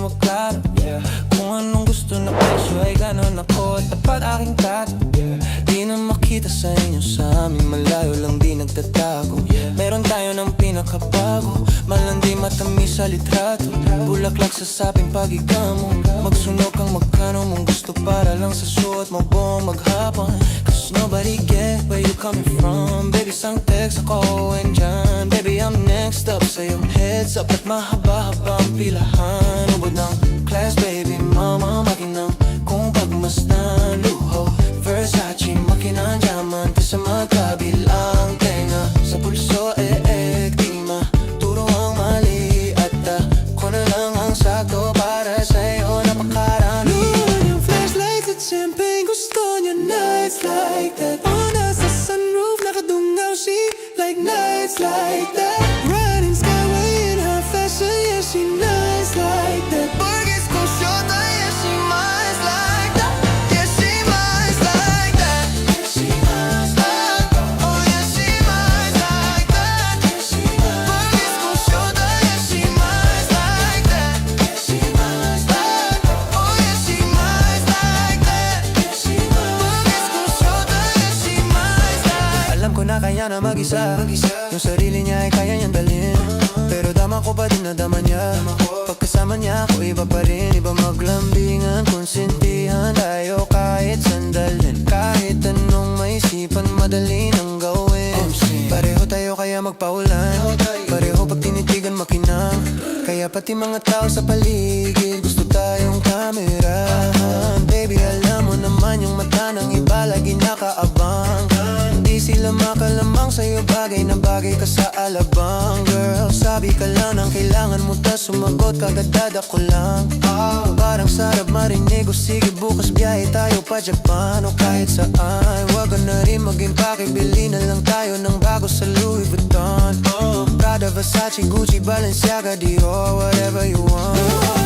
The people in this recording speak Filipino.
maklaro, yeah. Kung anong gusto na presyo ay ganon ako. Tapat aking tat, yeah. Di na makita sa inyo, sa amin malayo lang di nagtatago, yeah. Meron tayo ng pinakabago, malandi matamis sa litrato. Bulaklak sa saping pag-ika mo, magsunog kang magkano mong gusto para lang sa suot mo buong maghapon. Cause nobody get where you coming from. Baby, sang text ako and dyan. Baby, I'm next up sa iyong heads up. At mahaba-haba ang pilahan. Ubod ng class, baby, mama, makinang kung pagmasdan. Luho, Versace, makinang diamante sa magkabilang tenga. Sa pulso, di maturo ang mali. At ako na lang ang sakto para sa'yo, napakarami. Luha yung flashlights at champagne, gusto niya nights like that. Oh, nasa sunroof, nakadungaw she like nights like that. Riding skyway in her fashion, yeah, she nice like that. Burgess ko shota, yeah, she nice like that. Yeah, she nice like that. Yeah, she nice like that. Oh, yeah, she nice like that. Yeah, she nice. Burgess ko shota, yeah, she nice like that. Yeah, she nice like that. Oh, yeah, she nice like that. Yeah, she nice. Burgess ko shota, yeah, she nice like. Alam ko na kaya na mag-isa, yung sarili niya ay kaya niyang dalhin. Pero dama ko pa din na dama niya. Pagkasama niya ako iba pa rin. Iba maglambingan, konsintihan tayo kahit sandalin. Kahit anong maisipan, madali nang gawin. Pareho tayo kaya magpaulan, pareho pag tinitigan makinang. Kaya pati mga tao sa paligid gusto tayong kamerahan. Baby, alam mo naman yung mata ng iba lagi nakaabang. Hindi sila makalamang sa'yo, bagay na bagay ka sa alabang. Girl, sabi ka lang ng kailangan mo, tas sumagot kagad ko lang. Parang sarap marinig, o sige bukas biyahe tayo pa Japan o kahit saan. Wag ka na rin mag-impake, bili na lang tayo ng bago sa Louis Vuitton. Prada, Versace, Gucci, Balenciaga, Dior, whatever you want.